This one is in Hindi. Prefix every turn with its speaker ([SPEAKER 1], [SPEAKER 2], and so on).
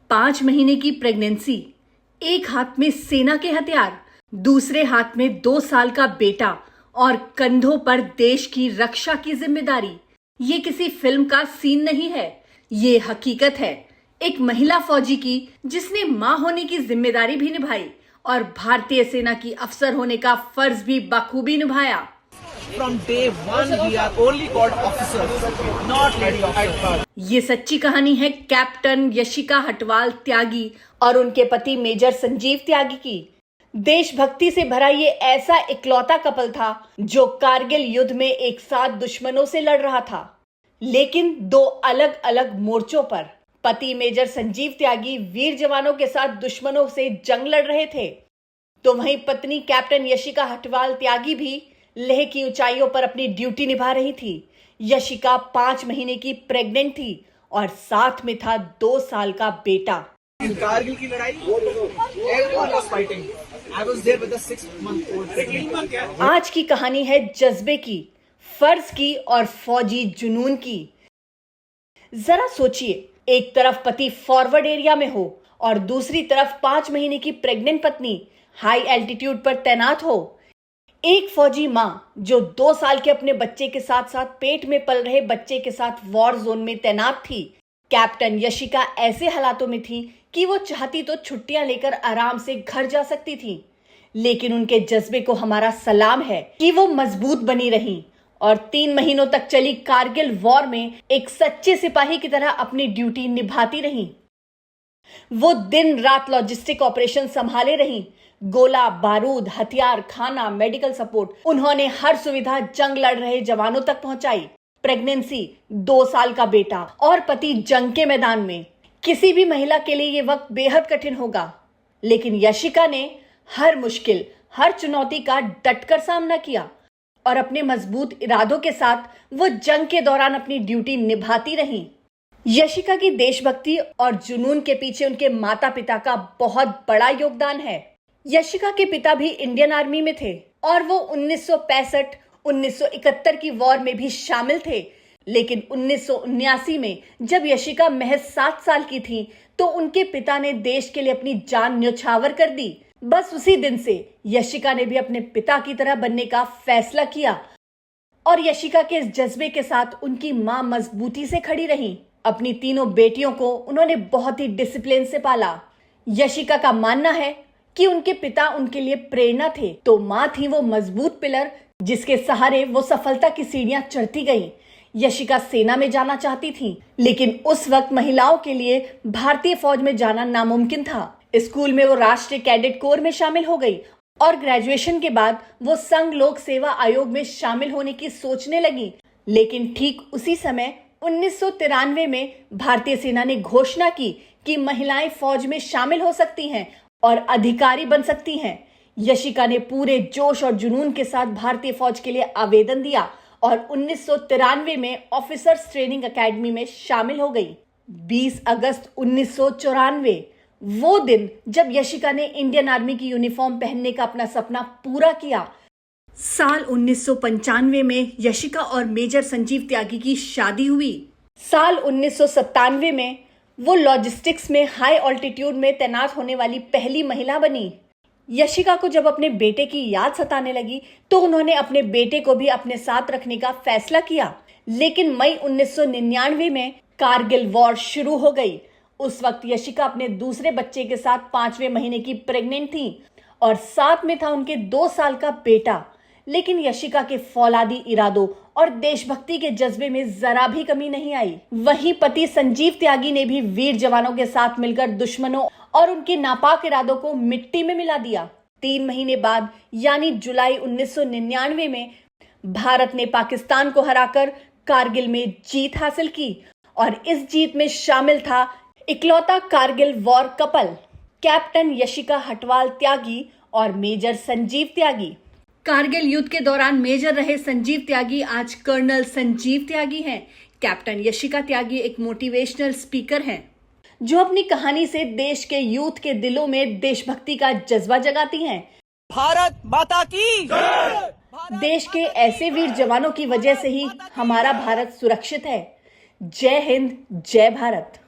[SPEAKER 1] 5 महीने की प्रेगनेंसी, एक हाथ में सेना के हथियार, दूसरे हाथ में 2 साल का बेटा और कंधों पर देश की रक्षा की जिम्मेदारी। ये किसी फिल्म का सीन नहीं है, ये हकीकत है एक महिला फौजी की जिसने मां होने की जिम्मेदारी भी निभाई और भारतीय सेना की अफसर होने का फर्ज भी बखूबी निभाया।
[SPEAKER 2] From day one, we are only called officers, not lady officers.
[SPEAKER 1] ये सच्ची कहानी है कैप्टन यशिका हटवाल त्यागी और उनके पति मेजर संजीव त्यागी की। देशभक्ति से भरा ये ऐसा इकलौता कपल था जो कारगिल युद्ध में एक साथ दुश्मनों से लड़ रहा था, लेकिन 2 अलग अलग मोर्चों पर। पति मेजर संजीव त्यागी वीर जवानों के साथ दुश्मनों से जंग लड़ रहे थे, तो वहीं पत्नी कैप्टन यशिका हटवाल त्यागी भी लेह की ऊंचाइयों पर अपनी ड्यूटी निभा रही थी। यशिका 5 महीने की प्रेग्नेंट थी और साथ में था 2 साल का बेटा।
[SPEAKER 2] कारगिल की लड़ाई, everyone was fighting. I was there with a 6-month-old baby.
[SPEAKER 1] आज की कहानी है जज्बे की, फर्ज की और फौजी जुनून की। जरा सोचिए, एक तरफ पति फॉरवर्ड एरिया में हो और दूसरी तरफ 5 महीने की प्रेग्नेंट पत्नी हाई एल्टीट्यूड पर तैनात हो। एक फौजी मां जो 2 साल के अपने बच्चे के साथ साथ पेट में पल रहे बच्चे के साथ वॉर जोन में तैनात थी। कैप्टन यशिका ऐसे हालातों में थी कि वो चाहती तो छुट्टियां लेकर आराम से घर जा सकती थी, लेकिन उनके जज्बे को हमारा सलाम है कि वो मजबूत बनी रहीं और 3 महीनों तक चली कारगिल वॉर में एक सच्चे सिपाही की तरह अपनी ड्यूटी निभाती रहीं। वो दिन रात लॉजिस्टिक ऑपरेशन संभाले रहीं। गोला बारूद, हथियार, खाना, मेडिकल सपोर्ट, उन्होंने हर सुविधा जंग लड़ रहे जवानों तक पहुंचाई। प्रेगनेंसी, 2 साल का बेटा और पति जंग के मैदान में। किसी भी महिला के लिए ये वक्त बेहद कठिन होगा, लेकिन यशिका ने हर मुश्किल, हर चुनौती का डटकर सामना किया और अपने मजबूत इरादों के साथ वो जंग के दौरान अपनी ड्यूटी निभाती रहीं। यशिका की देशभक्ति और जुनून के पीछे उनके माता पिता का बहुत बड़ा योगदान है। यशिका के पिता भी इंडियन आर्मी में थे और वो 1965-1971 की वॉर में भी शामिल थे, लेकिन 1979 में जब यशिका महज 7 साल की थी तो उनके पिता ने देश के लिए अपनी जान न्यौछावर कर दी। बस उसी दिन से यशिका ने भी अपने पिता की तरह बनने का फैसला किया और यशिका के इस जज्बे के साथ उनकी मां मजबूती से खड़ी रही। अपनी तीनों बेटियों को उन्होंने बहुत ही डिसिप्लिन से पाला। यशिका का मानना है कि उनके पिता उनके लिए प्रेरणा थे, तो मां थी वो मजबूत पिलर जिसके सहारे वो सफलता की सीढ़ियां चढ़ती गईं। यशिका सेना में जाना चाहती थी, लेकिन उस वक्त महिलाओं के लिए भारतीय फौज में जाना नामुमकिन था। स्कूल में वो राष्ट्रीय कैडेट कोर में शामिल हो गई और ग्रेजुएशन के बाद वो संघ लोक सेवा आयोग में शामिल होने की सोचने लगी। लेकिन ठीक उसी समय 1993 में भारतीय सेना ने घोषणा की कि महिलाएं फौज में शामिल हो सकती हैं और अधिकारी बन सकती हैं। यशिका ने पूरे जोश और जुनून के साथ भारतीय फौज के लिए आवेदन दिया और 1993 में ऑफिसर्स ट्रेनिंग एकेडमी में शामिल हो गई। 20 अगस्त 1994, वो दिन जब यशिका ने इंडियन आर्मी की यूनिफॉर्म पहनने का अपना सपना पूरा किया। साल 1995 में यशिका और मेजर संजीव त्यागी की शादी हुई। साल 1997 में वो लॉजिस्टिक्स में हाई ऑल्टीट्यूड में तैनात होने वाली पहली महिला बनी। यशिका को जब अपने बेटे की याद सताने लगी तो उन्होंने अपने बेटे को भी अपने साथ रखने का फैसला किया, लेकिन मई 1999 में कारगिल वॉर शुरू हो गई। उस वक्त यशिका अपने दूसरे बच्चे के साथ 5वें महीने की प्रेग्नेंट थी और साथ में था उनके 2 साल का बेटा। लेकिन यशिका के फौलादी इरादों और देशभक्ति के जज्बे में जरा भी कमी नहीं आई। वहीं पति संजीव त्यागी ने भी वीर जवानों के साथ मिलकर दुश्मनों और उनके नापाक इरादों को मिट्टी में मिला दिया। 3 महीने बाद यानी जुलाई 1999 में भारत ने पाकिस्तान को हराकर कारगिल में जीत हासिल की और इस जीत में शामिल था इकलौता Kargil war couple, captain Yashika Hatwal Tyagi और मेजर संजीव त्यागी। कारगिल युद्ध के दौरान मेजर रहे संजीव त्यागी आज कर्नल संजीव त्यागी हैं। कैप्टन यशिका त्यागी एक मोटिवेशनल स्पीकर हैं जो अपनी कहानी से देश के यूथ के दिलों में देशभक्ति का जज्बा जगाती हैं।
[SPEAKER 2] भारत माता की
[SPEAKER 1] देश के ऐसे वीर जवानों की वजह से ही हमारा भारत सुरक्षित है। जय हिंद, जय भारत।